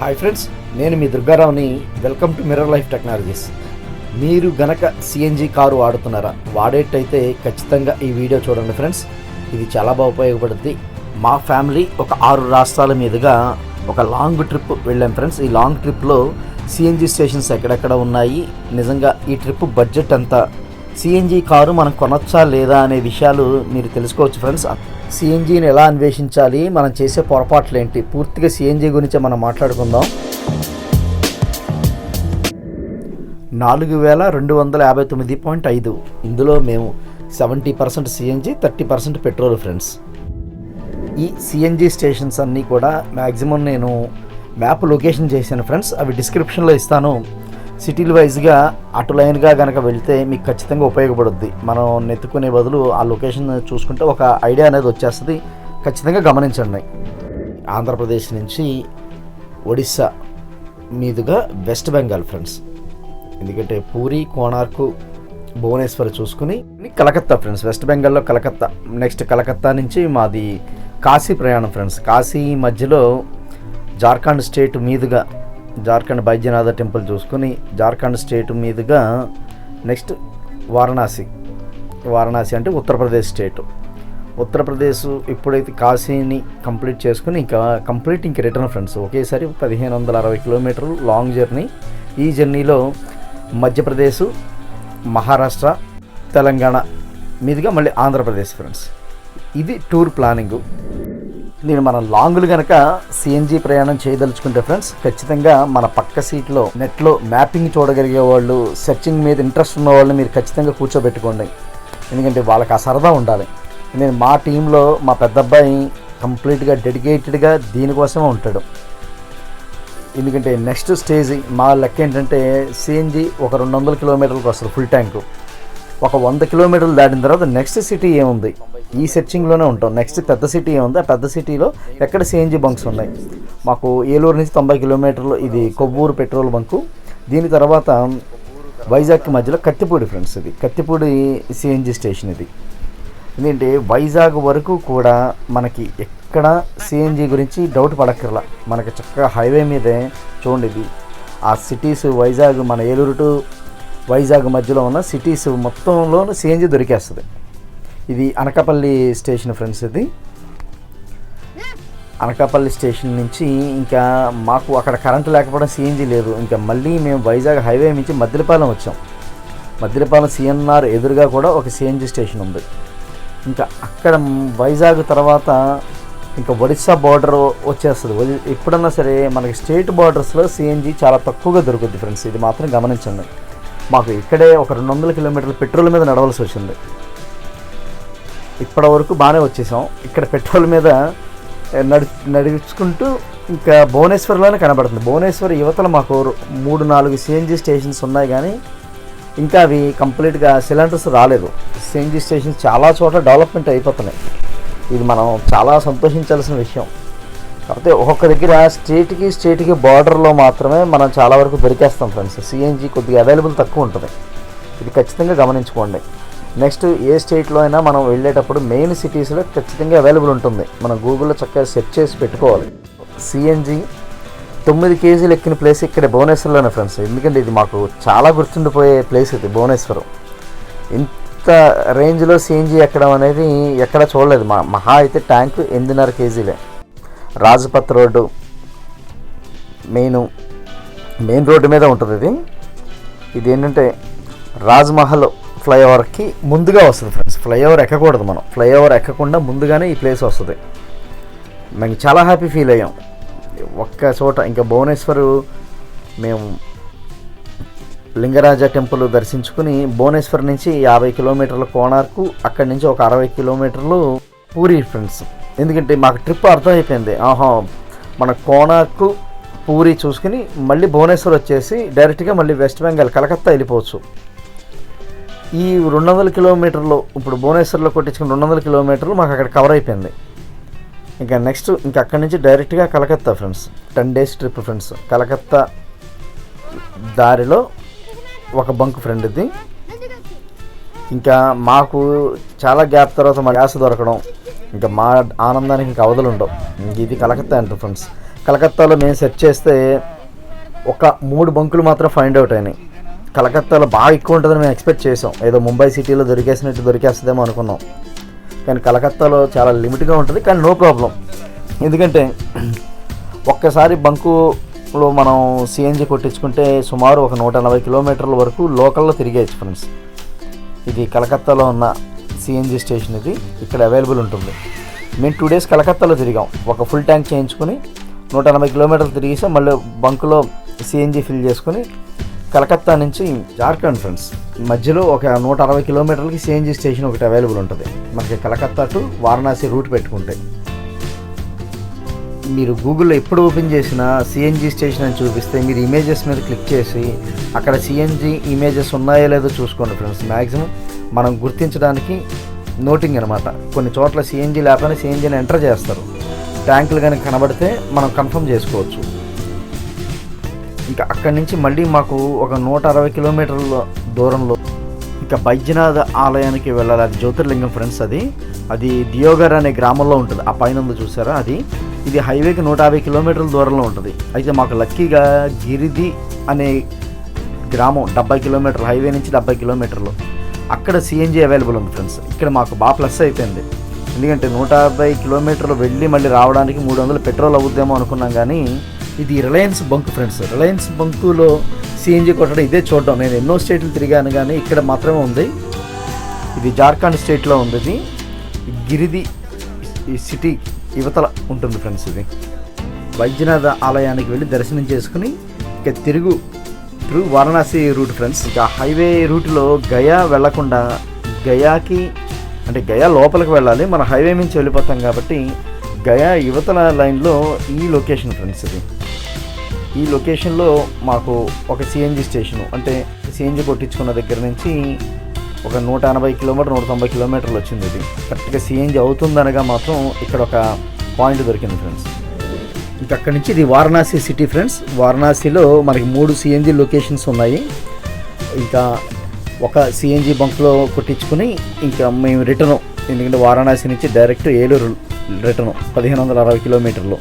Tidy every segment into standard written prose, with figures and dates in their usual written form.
Hi friends, నేను మీ దుర్గారావుని. Welcome to mirror life technologies. మీరు గనక సిఎన్జి కారు వాడుతున్నారా? వాడేటైతే ఖచ్చితంగా ఈ వీడియో చూడండి ఫ్రెండ్స్. ఇది చాలా బాగా ఉపయోగపడుతుంది. మా ఫ్యామిలీ ఒక 6 రాష్ట్రాల మీదుగా ఒక లాంగ్ ట్రిప్ వెళ్ళాం ఫ్రెండ్స్. ఈ లాంగ్ ట్రిప్లో సిఎన్జి స్టేషన్స్ ఎక్కడెక్కడ ఉన్నాయి, నిజంగా ఈ ట్రిప్ బడ్జెట్ ఎంత, సిఎన్జి కారు మనం కొనొచ్చా లేదా అనే విషయాలు మీరు తెలుసుకోవచ్చు ఫ్రెండ్స్. సిఎన్జిని ఎలా అన్వేషించాలి, మనం చేసే పొరపాట్లు ఏంటి, పూర్తిగా సిఎన్జి గురించి మనం మాట్లాడుకుందాం. 4259.5. ఇందులో మేము 70% సిఎన్జి, 30% పెట్రోల్ ఫ్రెండ్స్. ఈ సిఎన్జి స్టేషన్స్ అన్నీ కూడా మ్యాక్సిమం నేను మ్యాప్ లొకేషన్ చేశాను ఫ్రెండ్స్. అవి డిస్క్రిప్షన్లో ఇస్తాను. సిటీల వైజ్గా అటు లైన్గా కనుక వెళ్తే మీకు ఖచ్చితంగా ఉపయోగపడుద్ది. మనం నెత్తుకునే బదులు ఆ లొకేషన్ చూసుకుంటే ఒక ఐడియా అనేది వచ్చేస్తుంది. ఖచ్చితంగా గమనించండి. ఆంధ్రప్రదేశ్ నుంచి ఒడిస్సా మీదుగా వెస్ట్ బెంగాల్ ఫ్రెండ్స్. ఎందుకంటే పూరి, కోణార్కు, భువనేశ్వర్ చూసుకుని కలకత్తా ఫ్రెండ్స్. వెస్ట్ బెంగాల్లో కలకత్తా. నెక్స్ట్ కలకత్తా నుంచి మాది కాశీ ప్రయాణం ఫ్రెండ్స్. కాశీ మధ్యలో జార్ఖండ్ స్టేట్ మీదుగా జార్ఖండ్ బైద్యనాథ టెంపుల్ చూసుకుని జార్ఖండ్ స్టేట్ మీదుగా నెక్స్ట్ వారణాసి అంటే ఉత్తరప్రదేశ్ స్టేట్. ఉత్తరప్రదేశ్ ఇప్పుడైతే కాశీని కంప్లీట్ చేసుకుని ఇంక రిటర్న్ ఫ్రెండ్స్. ఒకేసారి 1560 కిలోమీటర్లు లాంగ్ జర్నీ. ఈ జర్నీలో మధ్యప్రదేశ్, మహారాష్ట్ర, తెలంగాణ మీదుగా మళ్ళీ ఆంధ్రప్రదేశ్ ఫ్రెండ్స్. ఇది టూర్ ప్లానింగు. నేను మన లాంగులు కనుక సిఎన్జి ప్రయాణం చేయదలుచుకుంటే ఫ్రెండ్స్, ఖచ్చితంగా మన పక్క సీట్లో నెట్లో మ్యాపింగ్ చూడగలిగే వాళ్ళు, సెర్చింగ్ మీద ఇంట్రెస్ట్ ఉన్న వాళ్ళు మీరు ఖచ్చితంగా కూర్చోబెట్టుకోండి. ఎందుకంటే వాళ్ళకి ఆ సరదా ఉండాలి. నేను మా టీంలో మా పెద్ద అబ్బాయి కంప్లీట్గా డెడికేటెడ్గా దీనికోసమే ఉంటాడు. ఎందుకంటే నెక్స్ట్ స్టేజ్ మా లెక్క ఏంటంటే సిఎన్జి ఒక 200 కిలోమీటర్లకు వస్తుంది ఫుల్ ట్యాంకు. ఒక 100 కిలోమీటర్లు దాటిన తర్వాత నెక్స్ట్ సిటీ ఏముంది ఈ సెర్చింగ్లోనే ఉంటాం. నెక్స్ట్ పెద్ద సిటీ ఏముంది, ఆ పెద్ద సిటీలో ఎక్కడ సిఎన్జి బంక్స్ ఉన్నాయి. మాకు ఏలూరు నుంచి 90 కిలోమీటర్లు ఇది kovvr పెట్రోల్ బంకు. దీని తర్వాత వైజాగ్ మధ్యలో కత్తిపూడి ఫ్రెండ్స్. ఇది కత్తిపూడి సిఎన్జి స్టేషన్. ఇది ఎందుకంటే వైజాగ్ వరకు కూడా మనకి ఎక్కడ సిఎన్జి గురించి డౌట్ పడక్కర్లా. మనకి చక్కగా హైవే మీదే చూడండి. ఇది ఆ సిటీస్ వైజాగ్, మన ఏలూరు టు వైజాగ్ మధ్యలో ఉన్న సిటీస్ మొత్తంలో సిఎన్జి దొరికేస్తుంది. ఇది అనకాపల్లి స్టేషన్ ఫ్రెండ్స్. ఇది అనకాపల్లి స్టేషన్ నుంచి ఇంకా మాకు అక్కడ కరెంటు లేకపోవడం, సిఎన్జి లేదు. ఇంకా మళ్ళీ మేము వైజాగ్ హైవే నుంచి మద్దిలపాలెం వచ్చాం. మద్దిలపాలెం సిఎన్ఆర్ ఎదురుగా కూడా ఒక సిఎన్జి స్టేషన్ ఉంది. ఇంకా అక్కడ వైజాగ్ తర్వాత ఇంకా ఒడిస్సా బార్డర్ వచ్చేస్తుంది. ఎప్పుడన్నా సరే మనకి స్టేట్ బార్డర్స్లో సిఎన్జి చాలా తక్కువగా దొరుకుద్ది ఫ్రెండ్స్. ఇది మాత్రం గమనించండి. మాకు ఇక్కడే ఒక 200 కిలోమీటర్ల పెట్రోల్ మీద నడవలసి వచ్చింది. ఇప్పటి వరకు బాగానే వచ్చేసాం. ఇక్కడ పెట్రోల్ మీద నడుచుకుంటూ ఇంకా భువనేశ్వర్లోనే కనబడుతుంది. భువనేశ్వర్ యువతల మాకు 3-4 సిఎన్జి స్టేషన్స్ ఉన్నాయి, కానీ ఇంకా అవి కంప్లీట్గా సిలిండర్స్ రాలేదు. సిఎన్జి స్టేషన్స్ చాలా చోట్ల డెవలప్మెంట్ అయిపోతున్నాయి. ఇది మనం చాలా సంతోషించాల్సిన విషయం. కాకపోతే ఒక్కొక్క దగ్గర స్టేట్కి బార్డర్లో మాత్రమే మనం చాలా వరకు దొరికేస్తాం ఫ్రెండ్స్. సిఎన్జి కొద్దిగా అవైలబుల్ తక్కువ ఉంటుంది. ఇది ఖచ్చితంగా గమనించుకోండి. నెక్స్ట్ ఏ స్టేట్లో అయినా మనం వెళ్ళేటప్పుడు మెయిన్ సిటీస్లో ఖచ్చితంగా అవైలబుల్ ఉంటుంది. మనం గూగుల్లో చక్కగా సెర్చ్ చేసి పెట్టుకోవాలి. సిఎన్జి 9 కేజీలు ఎక్కిన ప్లేస్ ఇక్కడ భువనేశ్వర్లోనే ఫ్రెండ్స్. ఎందుకంటే ఇది మాకు చాలా గుర్తుండిపోయే ప్లేస్. ఇది భువనేశ్వరం. ఇంత రేంజ్లో సిఎన్జి ఎక్కడం అనేది ఎక్కడ చూడలేదు. మహా అయితే ట్యాంకు 8.5 కేజీలే. రాజపత్ రోడ్డు మెయిన్ రోడ్డు మీద ఉంటుంది. ఇది ఏంటంటే రాజ్మహల్ ఫ్లైఓవర్కి ముందుగా వస్తుంది ఫ్రెండ్స్. ఫ్లైఓవర్ ఎక్కకూడదు, మనం ఫ్లైఓవర్ ఎక్కకుండా ముందుగానే ఈ ప్లేస్ వస్తుంది. మేము చాలా హ్యాపీ ఫీల్ అయ్యాం ఒక్క చోట. ఇంకా భువనేశ్వర్ మేము లింగరాజ టెంపుల్ దర్శించుకుని భువనేశ్వర్ నుంచి 50 కిలోమీటర్ల కోణార్కు, అక్కడి నుంచి ఒక 60 కిలోమీటర్లు పూరి ఫ్రెండ్స్. ఎందుకంటే మాకు ట్రిప్ అర్థమైపోయింది. మన కోణార్కు పూరి చూసుకుని మళ్ళీ భువనేశ్వర్ వచ్చేసి డైరెక్ట్గా మళ్ళీ వెస్ట్ బెంగాల్ కలకత్తా వెళ్ళిపోవచ్చు. ఈ 200 కిలోమీటర్లు ఇప్పుడు భువనేశ్వర్లో కొట్టించుకుని 200 కిలోమీటర్లు మాకు అక్కడ కవర్ అయిపోయింది. ఇంకా నెక్స్ట్ ఇంకా అక్కడి నుంచి డైరెక్ట్గా Calcutta friends. 10 days trip friends. Calcutta దారిలో ఒక బంక్ ఫ్రెండ్. ఇది ఇంకా మాకు చాలా గ్యాప్ తర్వాత మా గ్యాస్ దొరకడం, ఇంకా మా ఆనందానికి ఇంకా అవధులు ఉండవు. ఇది కలకత్తా అంటారు ఫ్రెండ్స్. కలకత్తాలో మేము సెర్చ్ చేస్తే ఒక 3 బంకులు మాత్రం ఫైండ్ అవుట్ అయినాయి. కలకత్తాలో బాగా ఎక్కువ ఉంటుందని మేము ఎక్స్పెక్ట్ చేసాం. ఏదో ముంబై సిటీలో దొరికేస్తుందేమో అనుకున్నాం. కానీ కలకత్తాలో చాలా లిమిట్గా ఉంటుంది. కానీ నో ప్రాబ్లం, ఎందుకంటే ఒక్కసారి బంకులో మనం సిఎన్జి కొట్టించుకుంటే సుమారు ఒక 180 కిలోమీటర్ల వరకు లోకల్లో తిరిగేయచ్చు ఫ్రెండ్స్. ఇది కలకత్తాలో ఉన్న సిఎన్జి స్టేషన్. ఇది ఇక్కడ అవైలబుల్ ఉంటుంది. మేము 2 days కలకత్తాలో తిరిగాం. ఒక ఫుల్ ట్యాంక్ చేయించుకొని 180 కిలోమీటర్లు తిరిగేసాం. మళ్ళీ బంకులో సిఎన్జి ఫిల్ చేసుకుని కలకత్తా నుంచి జార్ఖండ్ ఫ్రెండ్స్ మధ్యలో ఒక 160 కిలోమీటర్లకి సిఎన్జి స్టేషన్ ఒకటి అవైలబుల్ ఉంటుంది మనకి. కలకత్తా టు వారణాసి రూట్ పెట్టుకుంటే మీరు గూగుల్లో ఎప్పుడు ఓపెన్ చేసినా సిఎన్జి స్టేషన్ అని చూపిస్తే మీరు ఇమేజెస్ మీద క్లిక్ చేసి అక్కడ సిఎన్జి ఇమేజెస్ ఉన్నాయో లేదో చూసుకోండి ఫ్రెండ్స్. మ్యాక్సిమం మనం గుర్తించడానికి నోటింగ్ అనమాట. కొన్ని చోట్ల సిఎన్జి లేకపోయినా సిఎన్జిని ఎంటర్ చేస్తారు. ట్యాంకులు కనుక కనబడితే మనం కన్ఫర్మ్ చేసుకోవచ్చు. ఇంకా అక్కడి నుంచి మళ్ళీ మాకు ఒక 160 కిలోమీటర్ల దూరంలో ఇంకా బైద్యనాథ ఆలయానికి వెళ్ళాలి. అది జ్యోతిర్లింగం ఫ్రెండ్స్. అది దియోగర్ అనే గ్రామంలో ఉంటుంది. ఆ పైన ఉంది చూసారా, ఇది హైవేకి 150 కిలోమీటర్ల దూరంలో ఉంటుంది. అయితే మాకు లక్కీగా గిరిది అనే గ్రామం 70 కిలోమీటర్లు, హైవే నుంచి 70 కిలోమీటర్లు, అక్కడ సిఎన్జి అవైలబుల్ ఉంది ఫ్రెండ్స్. ఇక్కడ మాకు బాగా ప్లస్ అయిపోయింది. ఎందుకంటే 150 కిలోమీటర్లు వెళ్ళి మళ్ళీ రావడానికి 300 పెట్రోల్ అవుద్దేమో అనుకున్నాం. కానీ ఇది రిలయన్స్ బంక్ ఫ్రెండ్స్. రిలయన్స్ బంకులో సిఎన్జి కొట్టడం ఇదే చూడడం. నేను ఎన్నో స్టేట్లు తిరిగాను కానీ ఇక్కడ మాత్రమే ఉంది. ఇది జార్ఖండ్ స్టేట్లో ఉంది. ఇది గిరిది ఈ సిటీ యువతల ఉంటుంది ఫ్రెండ్స్. ఇది వైద్యనాథ ఆలయానికి వెళ్ళి దర్శనం చేసుకుని ఇక త్రూ వారణాసి రూట్ ఫ్రెండ్స్. ఇక హైవే రూట్లో గయా వెళ్లకుండా గయాకి అంటే గయా లోపలికి వెళ్ళాలి. మన హైవే నుంచి వెళ్ళిపోతాం కాబట్టి గయా యువతల లైన్లో ఈ లొకేషన్ ఫ్రెండ్స్. ఈ లొకేషన్లో మాకు ఒక సిఎన్జి స్టేషను, అంటే సిఎన్జి కొట్టించుకున్న దగ్గర నుంచి ఒక 180 కిలోమీటర్ 190 కిలోమీటర్లు వచ్చింది. ఇది కరెక్ట్గా సిఎన్జి అవుతుందనగా మాత్రం ఇక్కడ ఒక పాయింట్ దొరికింది ఫ్రెండ్స్. ఇంకా అక్కడి నుంచి ఇది వారణాసి సిటీ ఫ్రెండ్స్. వారణాసిలో మనకి 3 సిఎన్జి లొకేషన్స్ ఉన్నాయి. ఇంకా ఒక సిఎన్జి బంక్లో కొట్టించుకుని ఇంకా మేము రిటర్న్, ఎందుకంటే వారణాసి నుంచి డైరెక్ట్ ఏలూరు రిటర్న్ 1560 కిలోమీటర్లు.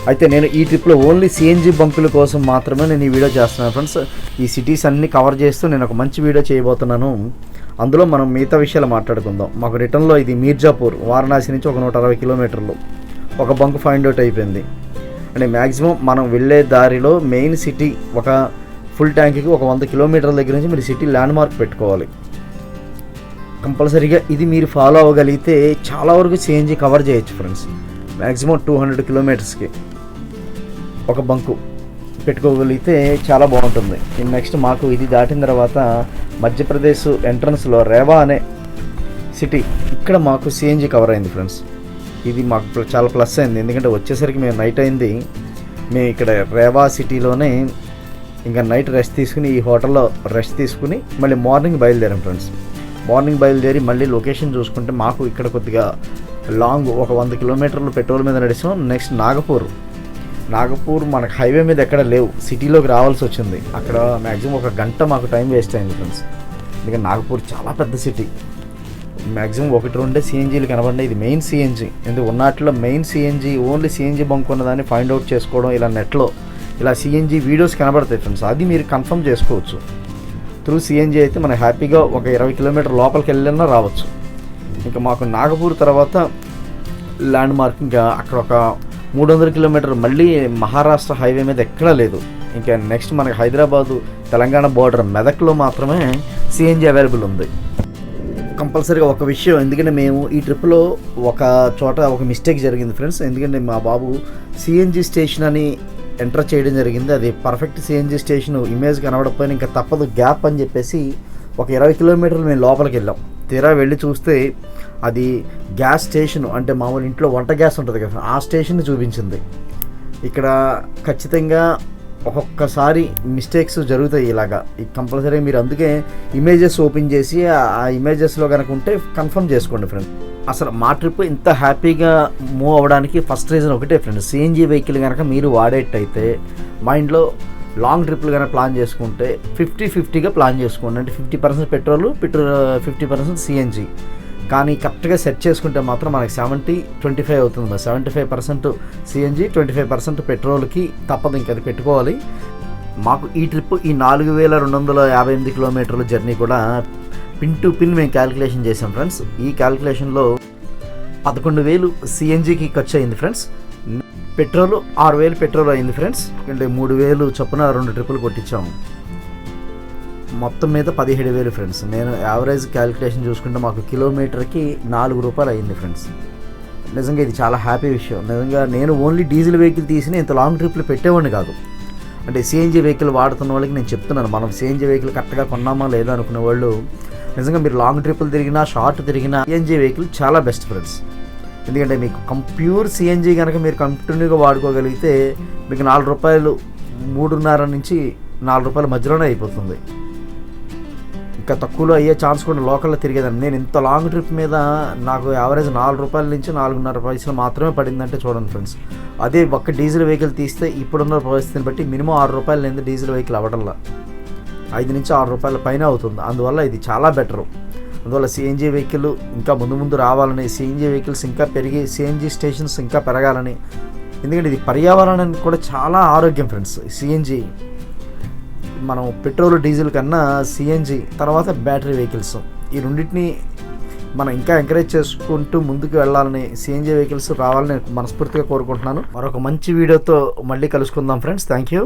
అయితే నేను ఈ ట్రిప్లో ఓన్లీ సిఎన్జి బంకుల కోసం మాత్రమే నేను ఈ వీడియో చేస్తున్నాను ఫ్రెండ్స్. ఈ సిటీస్ అన్నీ కవర్ చేస్తూ నేను ఒక మంచి వీడియో చేయబోతున్నాను. అందులో మనం మిగతా విషయాలు మాట్లాడుకుందాం. మాకు రిటర్న్లో ఇది మీర్జాపూర్, వారణాసి నుంచి ఒక 160 కిలోమీటర్లు ఒక బంక్ ఫైండ్ అవుట్ అయిపోయింది. అంటే మ్యాక్సిమం మనం వెళ్ళే దారిలో మెయిన్ సిటీ ఒక ఫుల్ ట్యాంక్కి ఒక 100 కిలోమీటర్ల దగ్గర నుంచి మీరు సిటీ ల్యాండ్ మార్క్ పెట్టుకోవాలి కంపల్సరీగా. ఇది మీరు ఫాలో అవ్వగలిగితే చాలా వరకు సిఎన్జి కవర్ చేయొచ్చు ఫ్రెండ్స్. మ్యాక్సిమం 200 కిలోమీటర్స్కి ఒక బంకు పెట్టుకోగలిగితే చాలా బాగుంటుంది. నెక్స్ట్ మాకు ఇది దాటిన తర్వాత మధ్యప్రదేశ్ ఎంట్రన్స్లో రేవా అనే సిటీ, ఇక్కడ మాకు సిఎన్జి కవర్ అయింది ఫ్రెండ్స్. ఇది మాకు చాలా ప్లస్ అయింది. ఎందుకంటే వచ్చేసరికి మేము నైట్ అయింది. మేము ఇక్కడ రేవా సిటీలోనే ఇంకా నైట్ రెస్ట్ తీసుకుని ఈ హోటల్లో రెస్ట్ తీసుకుని మళ్ళీ మార్నింగ్ బయలుదేరాం ఫ్రెండ్స్. మార్నింగ్ బయలుదేరి మళ్ళీ లొకేషన్ చూసుకుంటే మాకు ఇక్కడ కొద్దిగా లాంగ్ ఒక 100 కిలోమీటర్లు పెట్రోల్ మీద నడిచాం. నెక్స్ట్ నాగపూర్ మనకు హైవే మీద ఎక్కడ లేవు, సిటీలోకి రావాల్సి వచ్చింది. అక్కడ మ్యాక్సిమం 1 గంట మాకు టైం వేస్ట్ అయింది ఫ్రెండ్స్. ఎందుకంటే నాగపూర్ చాలా పెద్ద సిటీ. మ్యాక్సిమం 1-2 సిఎన్జీలు కనబడినాయి. ఇది మెయిన్ సిఎన్జీ, ఎందుకు ఉన్నట్లో main CNG only CNG bunk ఉన్నదాన్ని ఫైండ్ అవుట్ చేసుకోవడం. ఇలా నెట్లో ఇలా సిఎన్జీ వీడియోస్ కనబడతాయి ఫ్రెండ్స్. అది మీరు కన్ఫర్మ్ చేసుకోవచ్చు. త్రూ సిఎన్జీ అయితే మనం హ్యాపీగా ఒక 20 కిలోమీటర్ లోపలికి వెళ్ళినా రావచ్చు. ఇంకా మాకు నాగపూర్ తర్వాత ల్యాండ్ మార్క్ ఇంకా అక్కడ ఒక 300 కిలోమీటర్ మళ్ళీ మహారాష్ట్ర హైవే మీద ఎక్కడా లేదు. ఇంకా నెక్స్ట్ మనకి హైదరాబాదు తెలంగాణ బోర్డర్ మెదక్లో మాత్రమే సిఎన్జీ అవైలబుల్ ఉంది. కంపల్సరీగా ఒక విషయం, ఎందుకంటే మేము ఈ ట్రిప్లో ఒక చోట ఒక మిస్టేక్ జరిగింది ఫ్రెండ్స్. ఎందుకంటే మా బాబు సిఎన్జీ స్టేషన్ అని ఎంటర్ చేయడం జరిగింది. అది పర్ఫెక్ట్ సిఎన్జీ స్టేషన్ ఇమేజ్ కనబడకపోయినా ఇంకా తప్పదు గ్యాప్ అని చెప్పేసి ఒక 20 కిలోమీటర్లు మేము లోపలికి వెళ్ళాం. తీరా వెళ్ళి చూస్తే అది గ్యాస్ స్టేషన్, అంటే మామూలు ఇంట్లో వంట గ్యాస్ ఉంటుంది కదా, ఆ స్టేషన్ చూపించింది. ఇక్కడ ఖచ్చితంగా ఒక్కొక్కసారి మిస్టేక్స్ జరుగుతాయి ఇలాగా. కంపల్సరీ మీరు అందుకే ఇమేజెస్ ఓపెన్ చేసి ఆ ఇమేజెస్లో కనుక ఉంటే కన్ఫర్మ్ చేసుకోండి ఫ్రెండ్. అసలు మా ట్రిప్ ఇంత హ్యాపీగా మూవ్ అవ్వడానికి ఫస్ట్ రీజన్ ఒకటే ఫ్రెండ్, సిఎన్జీ వెహికల్ కనుక మీరు వాడేటైతే మైండ్లో లాంగ్ ట్రిప్లు కనుక ప్లాన్ చేసుకుంటే 50-50గా ప్లాన్ చేసుకోండి. అంటే 50% పెట్రోల్ 50% సిఎన్జీ. కానీ కరెక్ట్గా సెట్ చేసుకుంటే మాత్రం మనకి 70-25 అవుతుంది. 75% సిఎన్జి, 25% పెట్రోల్కి తప్పదు, ఇంక అది పెట్టుకోవాలి. మాకు ఈ ట్రిప్ ఈ 4258 కిలోమీటర్ల జర్నీ కూడా పిన్ టు పిన్ మేము క్యాలిక్యులేషన్ చేసాం ఫ్రెండ్స్. ఈ క్యాలిక్యులేషన్లో 11,000 సిఎన్జికి ఖర్చు అయింది ఫ్రెండ్స్. పెట్రోల్ 6,000 పెట్రోల్ అయింది ఫ్రెండ్స్. అంటే 3,000 చొప్పున 2 ట్రిప్పులు కొట్టించాము. మొత్తం మీద 17,000 ఫ్రెండ్స్. నేను యావరేజ్ క్యాలిక్యులేషన్ చూసుకుంటే మాకు కిలోమీటర్కి 4 రూపాయలు అయింది ఫ్రెండ్స్. నిజంగా ఇది చాలా హ్యాపీ విషయం. నిజంగా నేను ఓన్లీ డీజిల్ వెహికల్ తీసిన ఇంత లాంగ్ ట్రిప్లు పెట్టేవాడిని కాదు. అంటే సిఎన్జి వెహికల్ వాడుతున్న వాళ్ళకి నేను చెప్తున్నాను, మనం సిఎన్జి వెహికల్ కరెక్ట్గా కొన్నామా లేదా అనుకునే వాళ్ళు నిజంగా మీరు లాంగ్ ట్రిప్పులు తిరిగినా షార్ట్ తిరిగినా సిఎన్జి వెహికల్ చాలా బెస్ట్ ఫ్రెండ్స్. ఎందుకంటే మీకు ప్యూర్ సిఎన్జి కనుక మీరు కంటిన్యూగా వాడుకోగలిగితే మీకు 4 రూపాయలు 3.5 నుంచి 4 రూపాయల మధ్యలోనే అయిపోతుంది. ఇంకా తక్కువలో అయ్యే ఛాన్స్ కూడా లోకల్లో తిరిగేదాన్ని. నేను ఇంత లాంగ్ ట్రిప్ మీద నాకు యావరేజ్ 4 రూపాయల నుంచి 4.5 పైసలు మాత్రమే పడిందంటే చూడండి ఫ్రెండ్స్. అదే ఒక్క డీజిల్ వెహికల్ తీస్తే ఇప్పుడున్న పరిస్థితిని బట్టి మినిమం 6 రూపాయలు లేదు డీజిల్ వెహికల్ అవ్వడంలా 5 నుంచి 6 రూపాయల పైన అవుతుంది. అందువల్ల ఇది చాలా బెటరు. అందువల్ల సిఎన్జి వెహికల్ ఇంకా ముందు రావాలని, సిఎన్జి వెహికల్స్ ఇంకా పెరిగి సిఎన్జి స్టేషన్స్ ఇంకా పెరగాలని. ఎందుకంటే ఇది పర్యావరణానికి కూడా చాలా ఆరోగ్యం ఫ్రెండ్స్. సిఎన్జి మనం పెట్రోల్ డీజిల్ కన్నా సిఎన్జి తర్వాత బ్యాటరీ వెహికల్స్ ఈ రెండింటిని మనం ఇంకా ఎంకరేజ్ చేసుకుంటూ ముందుకు వెళ్ళాలని, సిఎన్జి వెహికల్స్ రావాలని మనస్ఫూర్తిగా కోరుకుంటున్నాను. మరొక మంచి వీడియోతో మళ్ళీ కలుసుకుందాం ఫ్రెండ్స్. Thank you.